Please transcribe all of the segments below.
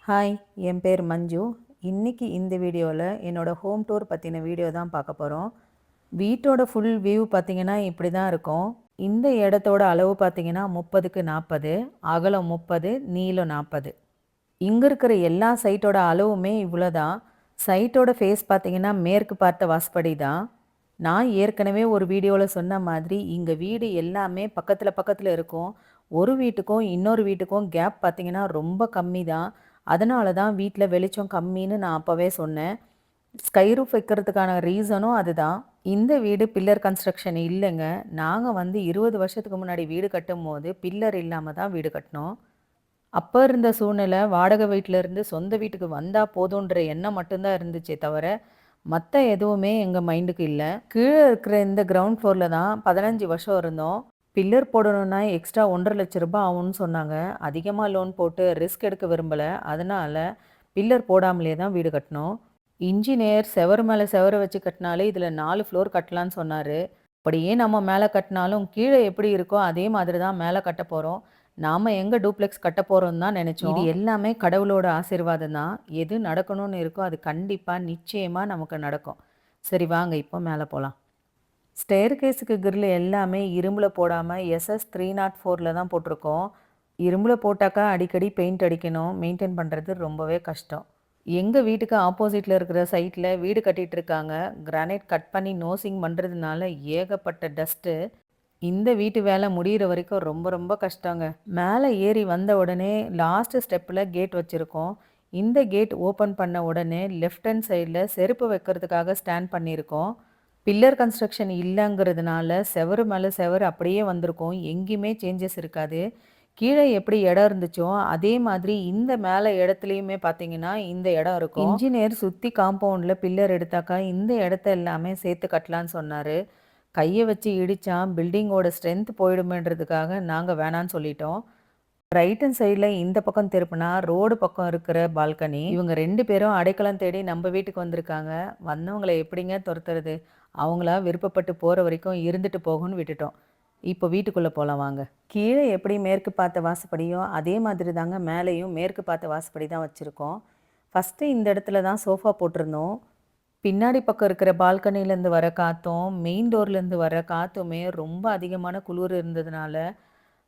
Hi, என் பேர் மஞ்சு. இன்னைக்கு இந்த வீடியோவில் என்னோட ஹோம் டூர் பற்றின வீடியோ தான் பார்க்க போகிறோம். வீட்டோட ஃபுல் வியூ பார்த்தீங்கன்னா இப்படி தான் இருக்கும். இந்த இடத்தோட அளவு பார்த்தீங்கன்னா 30க்கு 40, அகலம் 30, நீளம் 40. இங்கே இருக்கிற எல்லா சைட்டோட அளவுமே இவ்வளோ தான். சைட்டோட ஃபேஸ் பார்த்தீங்கன்னா மேற்கு பார்த்த வாசப்படி தான். நான் ஏற்கனவே ஒரு வீடியோவில் சொன்ன மாதிரி இங்கே வீடு எல்லாமே பக்கத்தில் பக்கத்தில் இருக்கும். ஒரு வீட்டுக்கும் இன்னொரு வீட்டுக்கும் கேப் பார்த்தீங்கன்னா ரொம்ப கம்மி தான். அதனால தான் வீட்டில் வெளிச்சம் கம்மின்னு நான் அப்போவே சொன்னேன். ஸ்கை ரூஃப் வைக்கிறதுக்கான ரீசனும் அதுதான். இந்த வீடு பில்லர் கன்ஸ்ட்ரக்ஷன் இல்லைங்க. நாங்கள் வந்து 20 வருஷத்துக்கு முன்னாடி வீடு கட்டும் போது பில்லர் இல்லாமல் தான் வீடு கட்டினோம். அப்போ இருந்த சூழ்நிலை வாடகை வீட்டிலேருந்து சொந்த வீட்டுக்கு வந்தால் போதுன்ற எண்ணம் மட்டும்தான் இருந்துச்சே தவிர மற்ற எதுவுமே எங்கள் மைண்டுக்கு இல்லை. கீழே இருக்கிற இந்த கிரவுண்ட் ஃப்ளோரில் தான் 15 வருஷம் இருந்தோம். பில்லர் போடணுன்னா எக்ஸ்ட்ரா 1,50,000 ஆகும்னு சொன்னாங்க. அதிகமாக லோன் போட்டு ரிஸ்க் எடுக்க விரும்பலை. அதனால் பில்லர் போடாமலே தான் வீடு கட்டினோம். இன்ஜினியர் செவரு மேலே செவரு வச்சு கட்டினாலே இதில் 4 ஃப்ளோர் கட்டலான்னு சொன்னார். அப்படியே நம்ம மேலே கட்டினாலும் கீழே எப்படி இருக்கோ அதே மாதிரி தான் மேலே கட்ட போகிறோம். நாம் எங்கே டூப்ளெக்ஸ் கட்ட போகிறோம் தான் நினச்சோம். இது எல்லாமே கடவுளோட ஆசீர்வாதம் தான். எது நடக்கணும்னு இருக்கோ அது கண்டிப்பாக நிச்சயமாக நமக்கு நடக்கும். சரி வாங்க இப்போ மேலே போகலாம். ஸ்டேர்கேஸுக்கு கிரில் எல்லாமே இரும்பில் போடாமல் எஸ்எஸ் 304 தான் போட்டிருக்கோம். இரும்பில் போட்டாக்கா அடிக்கடி பெயிண்ட் அடிக்கணும். மெயின்டைன் பண்ணுறது ரொம்பவே கஷ்டம். எங்கள் வீட்டுக்கு ஆப்போசிட்டில் இருக்கிற சைட்டில் வீடு கட்டிகிட்டு இருக்காங்க. கிரானைட் கட் பண்ணி நோசிங் பண்ணுறதுனால ஏகப்பட்ட டஸ்ட்டு. இந்த வீட்டு வேலை முடிகிற வரைக்கும் ரொம்ப ரொம்ப கஷ்டங்க. மேலே ஏறி வந்த உடனே லாஸ்ட்டு ஸ்டெப்பில் கேட் வச்சுருக்கோம். இந்த கேட் ஓப்பன் பண்ண உடனே லெஃப்ட் ஹேண்ட் சைடில் செருப்பு வைக்கிறதுக்காக ஸ்டாண்ட் பண்ணியிருக்கோம். பில்லர் கன்ஸ்ட்ரக்ஷன் இல்லைங்கிறதுனால செவரு மேலே செவரு அப்படியே வந்திருக்கும். எங்கேயுமே சேஞ்சஸ் இருக்காது. கீழே எப்படி இடம் இருந்துச்சோ அதே மாதிரி இந்த மேலே இடத்துலையுமே பார்த்தீங்கன்னா இந்த இடம் இருக்கும். இன்ஜினியர் சுற்றி காம்பவுண்டில் பில்லர் எடுத்தாக்கா இந்த இடத்த எல்லாமே சேர்த்து கட்டலான்னு சொன்னார். கையை வச்சு இடித்தா பில்டிங்கோட ஸ்ட்ரென்த் போயிடுமேன்றதுக்காக நாங்கள் வேணான்னு சொல்லிட்டோம். ரைட் ஹேண்ட் சைடில் இந்த பக்கம் திருப்பினா ரோடு பக்கம் இருக்கிற பால்கனி. இவங்க 2 பேரும் அடைக்கலம் தேடி நம்ம வீட்டுக்கு வந்திருக்காங்க. வந்தவங்களை எப்படிங்க துரத்துறது? அவங்களா விருப்பப்பட்டு போகிற வரைக்கும் இருந்துட்டு போகும்னு விட்டுட்டோம். இப்போ வீட்டுக்குள்ளே போகலாம் வாங்க. கீழே எப்படி மேற்கு பார்த்த வாசப்படியோ அதே மாதிரி தாங்க மேலேயும் மேற்கு பார்த்த வாசப்படி தான் வச்சுருக்கோம். ஃபஸ்ட்டு இந்த இடத்துல தான் சோஃபா போட்டிருந்தோம். பின்னாடி பக்கம் இருக்கிற பால்கனிலேருந்து வர காற்றும் மெயின் டோர்லேருந்து வர காற்றுமே ரொம்ப அதிகமான குளிர் இருந்ததுனால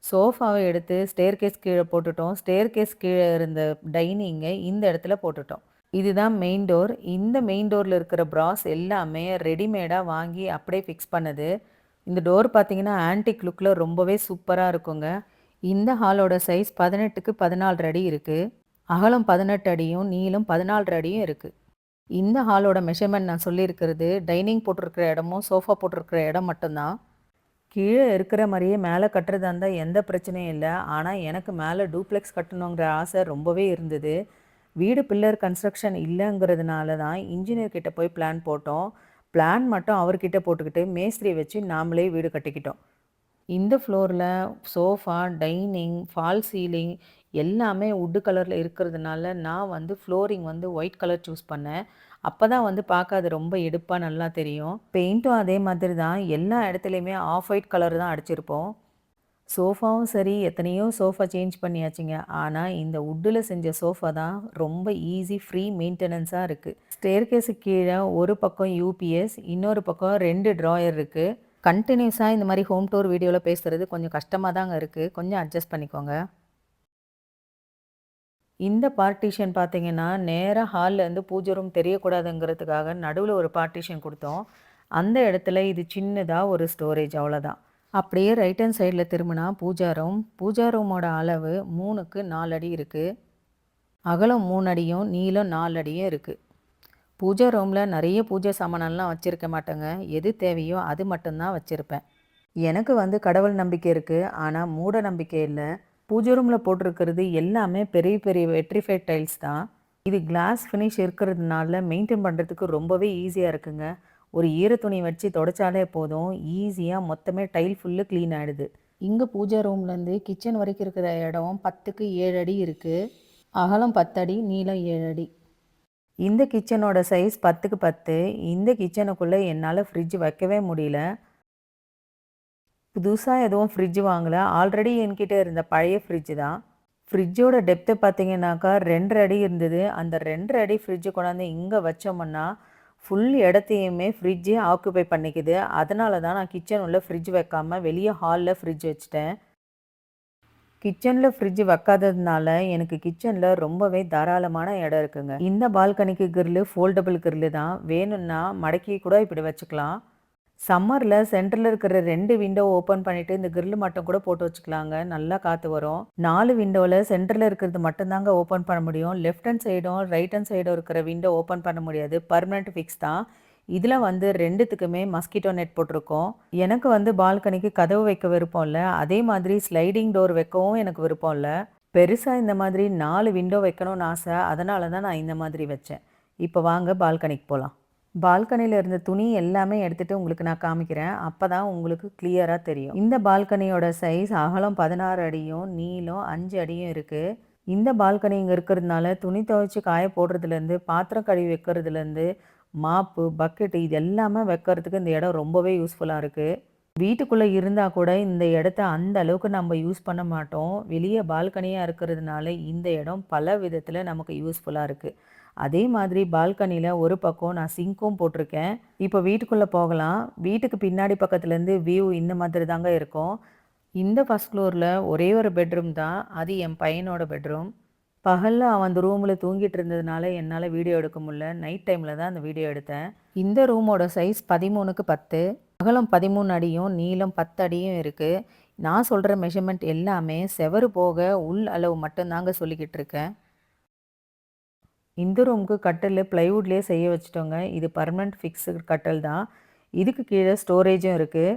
சோஃபாவை எடுத்து ஸ்டேர்கேஸ் கீழே போட்டுட்டோம். ஸ்டேர்கேஸ் கீழே இருந்த டைனிங்கை இந்த இடத்துல போட்டுட்டோம். இதுதான் மெயின் டோர். இந்த மெயின் டோரில் இருக்கிற ப்ராஸ் எல்லாமே ரெடிமேடாக வாங்கி அப்படியே ஃபிக்ஸ் பண்ணது. இந்த டோர் பார்த்தீங்கன்னா ஆன்டிக் லுக்கில் ரொம்பவே சூப்பராக இருக்குங்க. இந்த ஹாலோட சைஸ் 18க்கு 14 அடி இருக்குது. அகலம் 18 அடியும் நீளம் 14 அடியும் இருக்குது. இந்த ஹாலோட மெஷர்மெண்ட் நான் சொல்லியிருக்கிறது டைனிங் போட்டிருக்கிற இடமும் சோஃபா போட்டிருக்கிற இடம் மட்டும்தான். கீழே இருக்கிற மாதிரியே மேலே கட்டுறதா இருந்தால் எந்த பிரச்சனையும் இல்லை. ஆனால் எனக்கு மேலே டூப்ளெக்ஸ் கட்டணுங்கிற ஆசை ரொம்பவே இருந்தது. வீடு பில்லர் கன்ஸ்ட்ரக்ஷன் இல்லைங்கிறதுனால தான் இன்ஜினியர் கிட்ட போய் பிளான் போட்டோம். பிளான் மட்டும் அவர்கிட்ட போட்டுக்கிட்டு மேஸ்திரி வச்சு நாமளே வீடு கட்டிக்கிட்டோம். இந்த ஃப்ளோரில் சோஃபா, டைனிங், ஃபால் சீலிங் எல்லாமே வுட்டு கலரில் இருக்கிறதுனால நான் வந்து ஃப்ளோரிங் வந்து ஒயிட் கலர் சூஸ் பண்ணேன். அப்போ தான் வந்து பார்க்க அது ரொம்ப எடுப்பாக நல்லா தெரியும். பெயிண்ட்டும் அதே மாதிரி தான். எல்லா இடத்துலையுமே ஆஃப் ஒயிட் கலர் தான் அடிச்சிருப்போம். சோஃபாவும் சரி எத்தனையோ சோஃபா சேஞ்ச் பண்ணியாச்சுங்க. ஆனால் இந்த வுட்டில் செஞ்ச சோஃபா தான் ரொம்ப ஈஸி ஃப்ரீ மெயின்டெனன்ஸாக இருக்குது. ஸ்டேர்கேஸுக்கு கீழே ஒரு பக்கம் யூபிஎஸ், இன்னொரு பக்கம் 2 ட்ராயர் இருக்குது. கண்டினியூஸாக இந்த மாதிரி ஹோம் டூர் வீடியோவில் பேசுகிறது கொஞ்சம் கஷ்டமாக தாங்க இருக்குது. கொஞ்சம் அட்ஜஸ்ட் பண்ணிக்கோங்க. இந்த பார்ட்டிஷன் பார்த்தீங்கன்னா நேராக ஹால்லேருந்து பூஜை ரூம் தெரியக்கூடாதுங்கிறதுக்காக நடுவில் ஒரு பார்ட்டிஷன் கொடுத்தோம். அந்த இடத்துல இது சின்னதாக ஒரு ஸ்டோரேஜ், அவ்வளோதான். அப்படியே ரைட் ஹேண்ட் சைடில் திரும்பினா பூஜா ரூம். பூஜா ரூமோட அளவு 3க்கு 4 அடி இருக்குது. அகலம் 3 அடியும் நீளம் 4 அடியும் இருக்குது. பூஜா ரூமில் நிறைய பூஜை சாமானெல்லாம் வச்சுருக்க மாட்டேங்க. எது தேவையோ அது மட்டும்தான் வச்சுருப்பேன். எனக்கு வந்து கடவுள் நம்பிக்கை இருக்குது, ஆனால் மூட நம்பிக்கை இல்லை. பூஜை ரூமில் போட்டிருக்கிறது எல்லாமே பெரிய பெரிய வெட்ரிஃபைட் டைல்ஸ் தான். இது கிளாஸ் ஃபினிஷ் இருக்கிறதுனால மெயின்டைன் பண்ணுறதுக்கு ரொம்பவே ஈஸியாக இருக்குங்க. ஒரு ஈரத்துணி வச்சு தொடச்சாலே போதும், ஈஸியாக மொத்தமே டைல் ஃபுல்லு க்ளீன் ஆகிடுது. இங்கே பூஜை ரூம்லேருந்து கிச்சன் வரைக்கும் இருக்கிற இடம் 10க்கு 7 அடி இருக்குது. அகலம் 10 அடி, நீளம் 7 அடி. இந்த கிச்சனோட சைஸ் 10க்கு 10. இந்த கிச்சனுக்குள்ளே என்னால் ஃப்ரிட்ஜ் வைக்கவே முடியல. புதுசாக எதுவும் ஃப்ரிட்ஜ் வாங்கலை. ஆல்ரெடி என்கிட்ட இருந்த பழைய ஃப்ரிட்ஜு தான். ஃப்ரிட்ஜோட டெப்த்து பார்த்தீங்கன்னாக்கா 2 அடி இருந்தது. அந்த 2 அடி ஃப்ரிட்ஜ் கொண்டாந்து இங்கே வச்சோம்னா ஃபுல் இடத்தையுமே ஃப்ரிட்ஜே ஆக்குபை பண்ணிக்குது. அதனால தான் நான் கிச்சன் உள்ள ஃப்ரிட்ஜ் வைக்காம வெளியே ஹாலில் ஃப்ரிட்ஜ் வச்சுட்டேன். கிச்சனில் ஃப்ரிட்ஜ் வைக்காததுனால எனக்கு கிச்சனில் ரொம்பவே தாராளமான இடம் இருக்குங்க. இந்த பால்கனிக்கு கிரில்லு ஃபோல்டபுள் கிரில்லு தான். வேணும்னா மடக்கி கூட இப்படி வச்சுக்கலாம். சம்மரில் சென்டரில் இருக்கிற 2 விண்டோ ஓப்பன் பண்ணிவிட்டு இந்த கிரில் மட்டும் கூட போட்டு வச்சுக்கலாங்க. நல்லா காற்று வரும். 4 விண்டோவில் சென்டரில் இருக்கிறது மட்டும்தாங்க ஓப்பன் பண்ண முடியும். லெஃப்ட் ஹேண்ட் சைடும் ரைட் ஹேண்ட் சைடும் இருக்கிற விண்டோ ஓப்பன் பண்ண முடியாது. பர்மனெண்ட் ஃபிக்ஸ் தான். இதில் வந்து 2த்துக்குமே மஸ்கிட்டோ நெட் போட்டிருக்கோம். எனக்கு வந்து பால்கனிக்கு கதவு வைக்க விருப்பம் இல்லை. அதே மாதிரி ஸ்லைடிங் டோர் வைக்கவும் எனக்கு விருப்பம் இல்லை. பெருசாக இந்த மாதிரி 4 விண்டோ வைக்கணும்னு ஆசை. அதனால தான் நான் இந்த மாதிரி வச்சேன். இப்போ வாங்க பால்கனிக்கு போகலாம். பால்கனியில் இருந்த துணி எல்லாமே எடுத்துகிட்டு உங்களுக்கு நான் காமிக்கிறேன். அப்போ தான் உங்களுக்கு கிளியராக தெரியும். இந்த பால்கனியோட சைஸ் அகலம் 16 அடியும் நீளம் 5 அடியும் இருக்குது. இந்த பால்கனி இங்கே இருக்கிறதுனால துணி துவைச்சி காய போடுறதுலேருந்து பாத்திரம் கழுவி வைக்கிறதுலேருந்து மாப்பு பக்கெட்டு இது எல்லாமே வைக்கிறதுக்கு இந்த இடம் ரொம்பவே யூஸ்ஃபுல்லாக இருக்குது. வீட்டுக்குள்ளே இருந்தால் கூட இந்த இடத்த அந்த அளவுக்கு நம்ம யூஸ் பண்ண மாட்டோம். வெளியே பால்கனியாக இருக்கிறதுனால இந்த இடம் பல விதத்தில் நமக்கு யூஸ்ஃபுல்லாக இருக்குது. அதே மாதிரி பால்கனியில் ஒரு பக்கம் நான் சிங்க்கும் போட்டிருக்கேன். இப்போ வீட்டுக்குள்ளே போகலாம். வீட்டுக்கு பின்னாடி பக்கத்துலேருந்து வியூ இந்த மாதிரி தாங்க இருக்கும். இந்த ஃபஸ்ட் ஃப்ளோரில் ஒரே ஒரு பெட்ரூம் தான். அது என் பையனோட பெட்ரூம். பகலில் அவன் அந்த ரூமில் தூங்கிட்டு இருந்ததுனால என்னால் வீடியோ எடுக்க முடியல. நைட் டைமில் தான் அந்த வீடியோ எடுத்தேன். இந்த ரூமோட சைஸ் 13க்கு 10. அகலம் 13 அடியும் நீளம் 10 அடியும் இருக்குது. நான் சொல்கிற மெஷர்மெண்ட் எல்லாமே செவரு போக உள் அளவு மட்டும்தாங்க சொல்லிக்கிட்டு இருக்கேன். இந்த ரூமுக்கு கட்டில் ப்ளைவுட்லேயே செய்ய வச்சுட்டோங்க. இது பர்மனெண்ட் ஃபிக்ஸ்டு கட்டில் தான். இதுக்கு கீழே ஸ்டோரேஜும் இருக்குது.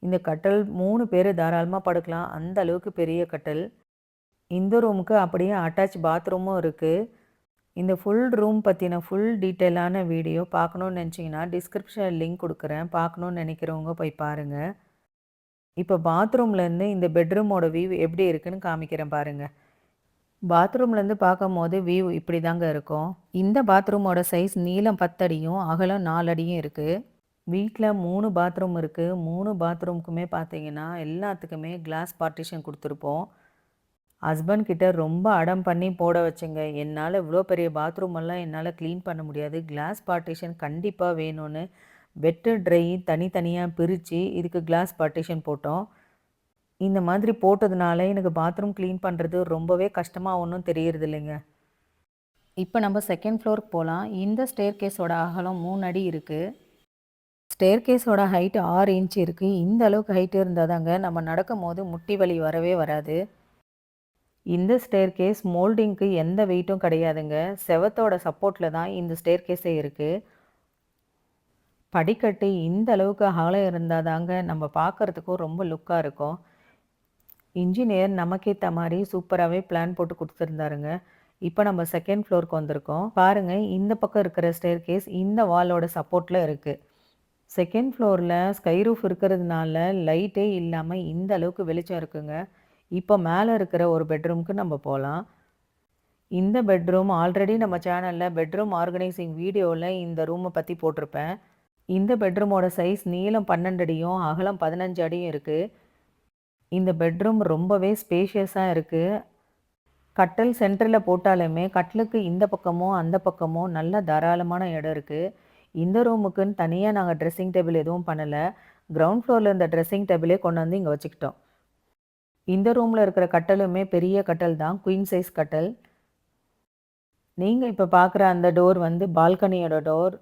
இந்த கட்டில் 3 பேர் தாராளமாக படுக்கலாம். அந்த அளவுக்கு பெரிய கட்டில். இந்த ரூமுக்கு அப்படியே அட்டாச் பாத்ரூமும் இருக்குது. இந்த ஃபுல் ரூம் பற்றின ஃபுல் டீட்டெயிலான வீடியோ பார்க்கணுன்னு நினச்சிங்கன்னா டிஸ்கிரிப்ஷனில் லிங்க் கொடுக்குறேன். பார்க்கணுன்னு நினைக்கிறவங்க போய் பாருங்கள். இப்போ பாத்ரூம்லேருந்து இந்த பெட்ரூமோட வியூ எப்படி இருக்குன்னு காமிக்கிறேன் பாருங்கள். பாத்ரூம்லேருந்து பார்க்கும்போது வியூ இப்படி தாங்க இருக்கும். இந்த பாத்ரூமோட சைஸ் நீளம் 10 அடியும் அகலம் 4 அடியும் இருக்குது. வீட்டில் 3 பாத்ரூம் இருக்குது. 3 பாத்ரூமுக்குமே பார்த்தீங்கன்னா எல்லாத்துக்குமே கிளாஸ் பார்ட்டிஷன் கொடுத்துருப்போம். ஹஸ்பண்ட் கிட்ட ரொம்ப அடம் பண்ணி போட வச்சுங்க. என்னால் இவ்வளோ பெரிய பாத்ரூம் எல்லாம் என்னால் க்ளீன் பண்ண முடியாது. கிளாஸ் பார்ட்டிஷன் கண்டிப்பாக வேணும்னு வெட்டு ட்ரை தனித்தனியாக பிரித்து இதுக்கு கிளாஸ் பார்ட்டிஷன் போட்டோம். இந்த மாதிரி போட்டதுனால எனக்கு பாத்ரூம் க்ளீன் பண்ணுறது ரொம்பவே கஷ்டமாக ஒன்றும் தெரியறது இல்லைங்க. இப்போ நம்ம செகண்ட் ஃப்ளோருக்கு போகலாம். இந்த ஸ்டேர் கேஸோட அகலம் 3 அடி இருக்குது. ஸ்டேர் கேஸோட ஹைட்டு 6 இன்ச் இருக்குது. இந்த அளவுக்கு ஹைட்டு இருந்தால் தாங்க நம்ம நடக்கும் போது முட்டி வலி வரவே வராது. இந்த ஸ்டேர் கேஸ் மோல்டிங்க்கு எந்த வெயிட்டும் கிடையாதுங்க. செவத்தோட சப்போர்ட்டில் தான் இந்த ஸ்டேர் கேஸே இருக்குது. படிக்கட்டு இந்த அளவுக்கு அகலம் இருந்தால் தாங்க நம்ம பார்க்குறதுக்கும் ரொம்ப லுக்காக இருக்கும். இன்ஜினியர் நமக்கேற்ற மாதிரி சூப்பராகவே பிளான் போட்டு கொடுத்துருந்தாருங்க. இப்போ நம்ம செகண்ட் ஃப்ளோருக்கு வந்திருக்கோம். பாருங்கள், இந்த பக்கம் இருக்கிற ஸ்டேர் கேஸ் இந்த வாலோட சப்போர்ட்டில் இருக்குது. செகண்ட் ஃப்ளோரில் ஸ்கை ரூஃப் இருக்கிறதுனால லைட்டே இல்லாமல் இந்த அளவுக்கு வெளிச்சம் இருக்குங்க. இப்போ மேலே இருக்கிற ஒரு பெட்ரூமுக்கு நம்ம போகலாம். இந்த பெட்ரூம் ஆல்ரெடி நம்ம சேனலில் பெட்ரூம் ஆர்கனைசிங் வீடியோவில் இந்த ரூமை பற்றி போட்டிருப்பேன். இந்த பெட்ரூமோட சைஸ் நீளம் 12 அடியும் அகலம் 15 அடியும் இருக்குது. இந்த பெட்ரூம் ரொம்பவே ஸ்பேஷியஸாக இருக்குது. கட்டில் சென்டரில் போட்டாலுமே கட்டிலுக்கு இந்த பக்கமும் அந்த பக்கமும் நல்ல தாராளமான இடம் இருக்குது. இந்த ரூமுக்குன்னு தனியாக நாங்கள் ட்ரெஸ்ஸிங் டேபிள் எதுவும் பண்ணலை. கிரவுண்ட் ஃப்ளோரில் இருந்த ட்ரெஸ்ஸிங் டேபிளே கொண்டு வந்து இங்கே வச்சுக்கிட்டோம். இந்த ரூமில் இருக்கிற கட்டலுமே பெரிய கட்டல் தான், குயின் சைஸ் கட்டல். நீங்கள் இப்போ பார்க்குற அந்த டோர் வந்து பால்கனியோட டோர்.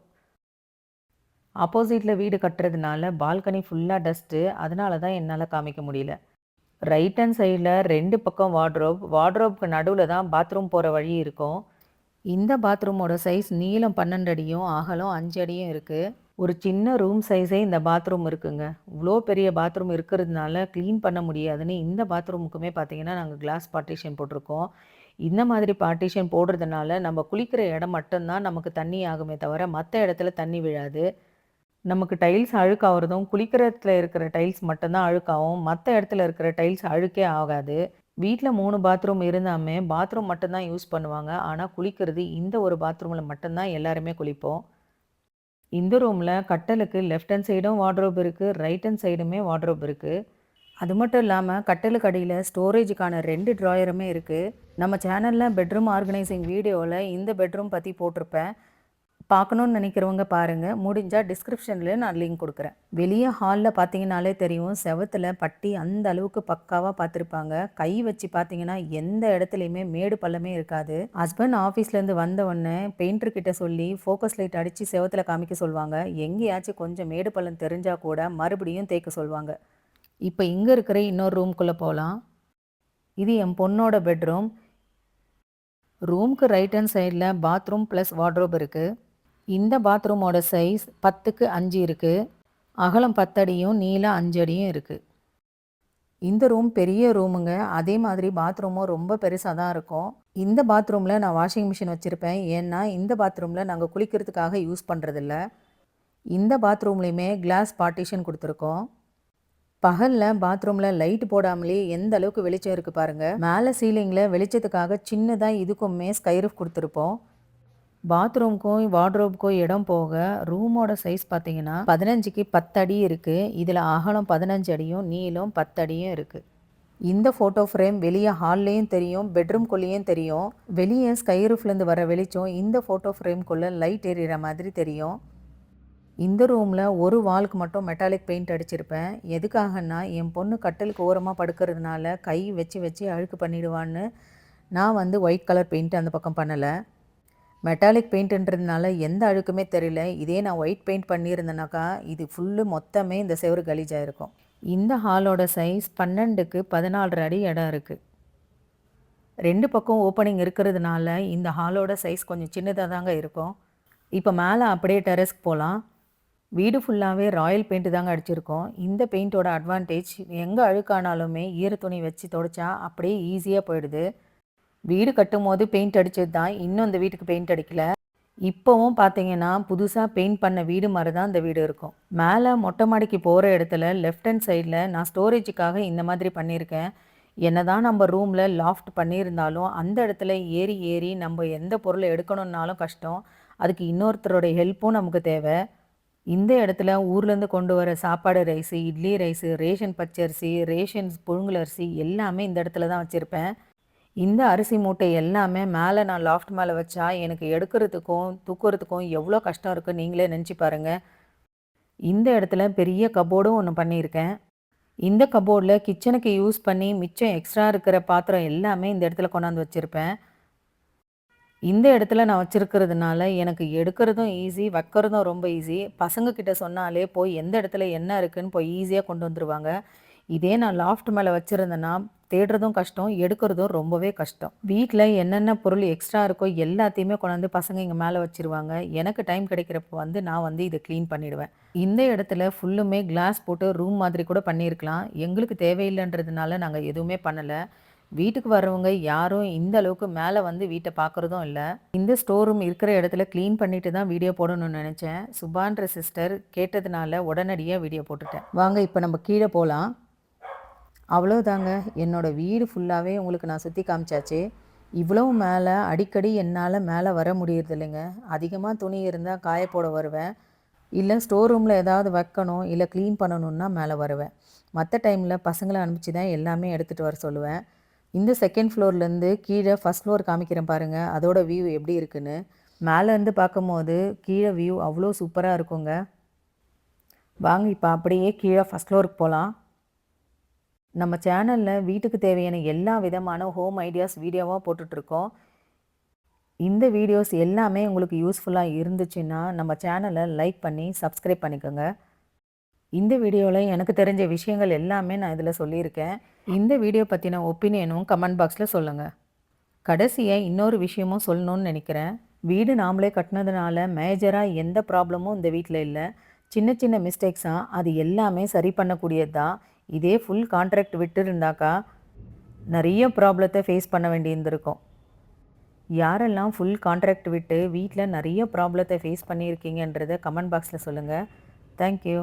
ஆப்போசிட்டில் வீடு கட்டுறதுனால பால்கனி ஃபுல்லாக டஸ்ட்டு. அதனால தான் என்னால் காமிக்க முடியல. ரைட் ஹேண்ட் சைடில் 2 பக்கம் வார்ட்ரோப்க்கு நடுவில் தான் பாத்ரூம் போகிற வழி இருக்கும். இந்த பாத்ரூமோட சைஸ் நீளம் 12 அடியும் அகலம் 5 அடியும் இருக்குது. ஒரு சின்ன ரூம் சைஸே இந்த பாத்ரூம் இருக்குங்க. இவ்வளோ பெரிய பாத்ரூம் இருக்கிறதுனால க்ளீன் பண்ண முடியாதுன்னு இந்த பாத்ரூமுக்குமே பார்த்தீங்கன்னா நாங்கள் கிளாஸ் பார்ட்டிஷன் போட்டிருக்கோம். இந்த மாதிரி பார்ட்டிஷன் போடுறதுனால நம்ம குளிக்கிற இடம் மட்டும்தான் நமக்கு தண்ணி ஆகுமே தவிர மற்ற இடத்துல தண்ணி விழாது. நமக்கு டைல்ஸ் அழுக்காகிறதும் குளிக்கிறதுல இருக்கிற டைல்ஸ் மட்டும்தான் அழுக்காகும். மற்ற இடத்துல இருக்கிற டைல்ஸ் அழுக்கே ஆகாது. வீட்டில் 3 பாத்ரூம் இருந்தாமே பாத்ரூம் மட்டும்தான் யூஸ் பண்ணுவாங்க. ஆனால் குளிக்கிறது இந்த ஒரு பாத்ரூமில் மட்டும்தான் எல்லாருமே குளிப்போம். இந்த ரூமில் கட்டலுக்கு லெஃப்ட் ஹேண்ட் சைடும் வார்ட்ரோப் இருக்குது, ரைட் ஹேண்ட் சைடுமே வார்ட்ரோப் இருக்குது. அது மட்டும் இல்லாமல் கட்டிலுக்கு அடியில் ஸ்டோரேஜுக்கான 2 ட்ராயருமே இருக்குது. நம்ம சேனலில் பெட்ரூம் ஆர்கனைசிங் வீடியோவில் இந்த பெட்ரூம் பற்றி போட்டிருப்பேன். பார்க்கணுன்னு நினைக்கிறவங்க பாருங்கள். முடிஞ்சால் டிஸ்கிரிப்ஷனில் நான் லிங்க் கொடுக்குறேன். வெளியே ஹாலில் பார்த்தீங்கன்னாலே தெரியும், செவத்தில் பட்டி அந்த அளவுக்கு பக்காவாக பார்த்துருப்பாங்க. கை வச்சு பார்த்தீங்கன்னா எந்த இடத்துலையுமே மேடு பள்ளமே இருக்காது. ஹஸ்பண்ட் ஆஃபீஸ்லேருந்து வந்த உடனே பெயிண்டர்கிட்ட சொல்லி ஃபோக்கஸ் லைட் அடித்து செவத்தில் காமிக்க சொல்லுவாங்க. எங்கேயாச்சும் கொஞ்சம் மேடு பள்ளம் தெரிஞ்சால் கூட மறுபடியும் தேய்க்க சொல்லுவாங்க. இப்போ இங்கே இருக்கிற இன்னொரு ரூம்குள்ளே போகலாம். இது என் பொண்ணோட பெட்ரூம். ரூமுக்கு ரைட் ஹேண்ட் சைடில் பாத்ரூம் ப்ளஸ் வார்ட்ரோப் இருக்குது. இந்த பாத்ரூமோட சைஸ் 10க்கு 5 இருக்குது. அகலம் 10 அடியும் நீளம் 5 அடியும் இருக்குது. இந்த ரூம் பெரிய ரூமுங்க. அதே மாதிரி பாத்ரூமும் ரொம்ப பெருசாக தான் இருக்கும். இந்த பாத்ரூமில் நான் வாஷிங் மிஷின் வச்சுருப்பேன். ஏன்னா இந்த பாத்ரூமில் நாங்கள் குளிக்கிறதுக்காக யூஸ் பண்ணுறதில்ல. இந்த பாத்ரூம்லேயுமே கிளாஸ் பார்ட்டிஷன் கொடுத்துருக்கோம். பகலில் பாத்ரூமில் லைட் போடாமலே எந்த அளவுக்கு வெளிச்சம் இருக்குது பாருங்கள். மேலே சீலிங்கில் வெளிச்சத்துக்காக சின்னதாக இதுக்குமே ஸ்கைரூஃப் கொடுத்துருப்போம். பாத்ரூம்க்கும் வார்ட்ரோப்க்கும் இடம் போக ரூமோட சைஸ் பார்த்தீங்கன்னா 15க்கு 10 அடி இருக்குது. இதில் அகலம் 15 அடியும் நீளம் 10 அடியும் இருக்குது. இந்த ஃபோட்டோ ஃப்ரேம் வெளியே ஹால்லேயும் தெரியும், பெட்ரூம்குள்ளேயும் தெரியும். வெளியே ஸ்கைரூஃப்லேருந்து வர வெளிச்சம் இந்த ஃபோட்டோ ஃப்ரேம்குள்ளே லைட் எறிகிற மாதிரி தெரியும். இந்த ரூமில் ஒரு வாலுக்கு மட்டும் மெட்டாலிக் பெயிண்ட் அடிச்சிருப்பேன். எதுக்காகன்னா என் பொண்ணு கட்டிலுக்கு ஓரமாக படுக்கிறதுனால கை வச்சு வச்சு அழுக்கு பண்ணிடுவான்னு நான் ஒயிட் கலர் பெயிண்ட் அந்த பக்கம் பண்ணலை. மெட்டாலிக் பெயிண்ட்டுன்றதுனால எந்த அழுக்குமே தெரியல. இதே நான் ஒயிட் பெயிண்ட் பண்ணியிருந்தேனாக்கா இது ஃபுல்லு மொத்தமே இந்த செவரு கலீஜாக இருக்கும். இந்த ஹாலோட சைஸ் 12க்கு 14 அடி இடம் இருக்குது. 2 பக்கம் ஓப்பனிங் இருக்கிறதுனால இந்த ஹாலோட சைஸ் கொஞ்சம் சின்னதாக தாங்க இருக்கும். இப்போ மேலே அப்படியே டெரஸ்க்கு போகலாம். வீடு ஃபுல்லாகவே ராயல் பெயிண்ட் தாங்க அடிச்சிருக்கோம். இந்த பெயிண்ட்டோட அட்வான்டேஜ் எங்கே அழுக்கானாலுமே ஈரத்துணி வச்சு துடைச்சா அப்படியே ஈஸியாக போயிடுது. வீடு கட்டும் போது பெயிண்ட் அடித்தது தான், இன்னும் இந்த வீட்டுக்கு பெயிண்ட் அடிக்கலை. இப்போவும் பார்த்தீங்கன்னா புதுசாக பெயிண்ட் பண்ண வீடு மாதிரி தான் இந்த வீடு இருக்கும். மேலே மொட்டை மாடிக்கு போகிற இடத்துல லெஃப்ட் ஹேண்ட் சைடில் நான் ஸ்டோரேஜுக்காக இந்த மாதிரி பண்ணியிருக்கேன். என்ன தான் நம்ம ரூமில் லாஃப்ட் பண்ணியிருந்தாலும் அந்த இடத்துல ஏறி ஏறி நம்ம எந்த பொருளை எடுக்கணுன்னாலும் கஷ்டம். அதுக்கு இன்னொருத்தரோட ஹெல்ப்பும் நமக்கு தேவை. இந்த இடத்துல ஊர்லேருந்து கொண்டு வர சாப்பாடு ரைஸு, இட்லி ரைஸு, ரேஷன் பச்சரிசி, ரேஷன் புழுங்கல் அரிசி எல்லாமே இந்த இடத்துல தான் வச்சுருப்பேன். இந்த அரிசி மூட்டை எல்லாமே மேலே நான் லாஃப்ட் மேலே வச்சா எனக்கு எடுக்கிறதுக்கும் தூக்குறதுக்கும் எவ்வளோ கஷ்டம் இருக்குது நீங்களே நினச்சி பாருங்கள். இந்த இடத்துல பெரிய கபோர்டும் ஒன்று பண்ணியிருக்கேன். இந்த கபோர்டில் கிச்சனுக்கு யூஸ் பண்ணி மிச்சம் எக்ஸ்ட்ரா இருக்கிற பாத்திரம் எல்லாமே இந்த இடத்துல கொண்டாந்து வச்சுருப்பேன். இந்த இடத்துல நான் வச்சுருக்கிறதுனால எனக்கு எடுக்கிறதும் ஈஸி, வைக்கிறதும் ரொம்ப ஈஸி. பசங்கக்கிட்ட சொன்னாலே போய் எந்த இடத்துல என்ன இருக்குதுன்னு போய் ஈஸியாக கொண்டு வந்துடுவாங்க. இதே நான் லாஃப்ட் மேலே வச்சுருந்தேன்னா தேடுறதும் கஷ்டம், எடுக்கிறதும் ரொம்பவே கஷ்டம். வீட்டில் என்னென்ன பொருள் எக்ஸ்ட்ரா இருக்கோ எல்லாத்தையுமே கொண்டாந்து பசங்க இங்கே மேலே வச்சுருவாங்க. எனக்கு டைம் கிடைக்கிறப்போ நான் இதை க்ளீன் பண்ணிவிடுவேன். இந்த இடத்துல ஃபுல்லுமே கிளாஸ் போட்டு ரூம் மாதிரி கூட பண்ணியிருக்கலாம். எங்களுக்கு தேவையில்லைன்றதுனால நாங்கள் எதுவுமே பண்ணலை. வீட்டுக்கு வர்றவங்க யாரும் இந்த அளவுக்கு மேலே வீட்டை பார்க்குறதும் இல்லை. இந்த ஸ்டோர் ரூம் இருக்கிற இடத்துல க்ளீன் பண்ணிட்டு தான் வீடியோ போடணும்னு நினச்சேன். சுபான்ற சிஸ்டர் கேட்டதுனால உடனடியாக வீடியோ போட்டுட்டேன். வாங்க இப்போ நம்ம கீழே போகலாம். அவ்வளோதாங்க, என்னோடய வீடு ஃபுல்லாகவே உங்களுக்கு நான் சுற்றி காமிச்சாச்சு. இவ்வளோ மேலே அடிக்கடி என்னால் மேலே வர முடியறது இல்லைங்க. அதிகமாக துணி இருந்தால் காய போட வருவேன், இல்லை ஸ்டோர் ரூமில் ஏதாவது வைக்கணும் இல்லை க்ளீன் பண்ணணுன்னா மேலே வருவேன். மற்ற டைமில் பசங்களை அனுப்பிச்சி தான் எல்லாமே எடுத்துகிட்டு வர சொல்லுவேன். இந்த செகண்ட் ஃப்ளோர்லேருந்து கீழே ஃபஸ்ட் ஃப்ளோர் காமிக்கிறேன் பாருங்கள், அதோட வியூ எப்படி இருக்குன்னு. மேலேருந்து பார்க்கும்போது கீழே வியூ அவ்வளோ சூப்பராக இருக்குங்க. வாங்க இப்போ அப்படியே கீழே ஃபஸ்ட் ஃப்ளோருக்கு போகலாம். நம்ம சேனலில் வீட்டுக்கு தேவையான எல்லா விதமான ஹோம் ஐடியாஸ் வீடியோவாக போட்டுட்ருக்கோம். இந்த வீடியோஸ் எல்லாமே உங்களுக்கு யூஸ்ஃபுல்லாக இருந்துச்சுன்னா நம்ம சேனலை லைக் பண்ணி சப்ஸ்கிரைப் பண்ணிக்கோங்க. இந்த வீடியோவில் எனக்கு தெரிஞ்ச விஷயங்கள் எல்லாமே நான் இதில் சொல்லியிருக்கேன். இந்த வீடியோ பற்றின ஒப்பீனியனும் கமெண்ட் பாக்ஸில் சொல்லுங்கள். கடைசியாக இன்னொரு விஷயமும் சொல்லணும்னு நினைக்கிறேன். வீடு நாமளே கட்டினதுனால மேஜராக எந்த ப்ராப்ளமும் இந்த வீட்டில் இல்லை. சின்ன சின்ன மிஸ்டேக்ஸாக அது எல்லாமே சரி பண்ணக்கூடியது தான். இதே ஃபுல் கான்ட்ராக்ட் விட்டு இருந்தாக்கா நிறைய ப்ராப்ளத்தை ஃபேஸ் பண்ண வேண்டியிருந்திருக்கும். யாரெல்லாம் ஃபுல் கான்ட்ராக்ட் விட்டு வீட்டில் நிறைய ப்ராப்ளத்தை ஃபேஸ் பண்ணியிருக்கீங்கன்றதை கமெண்ட் பாக்ஸில் சொல்லுங்கள். தேங்க்யூ.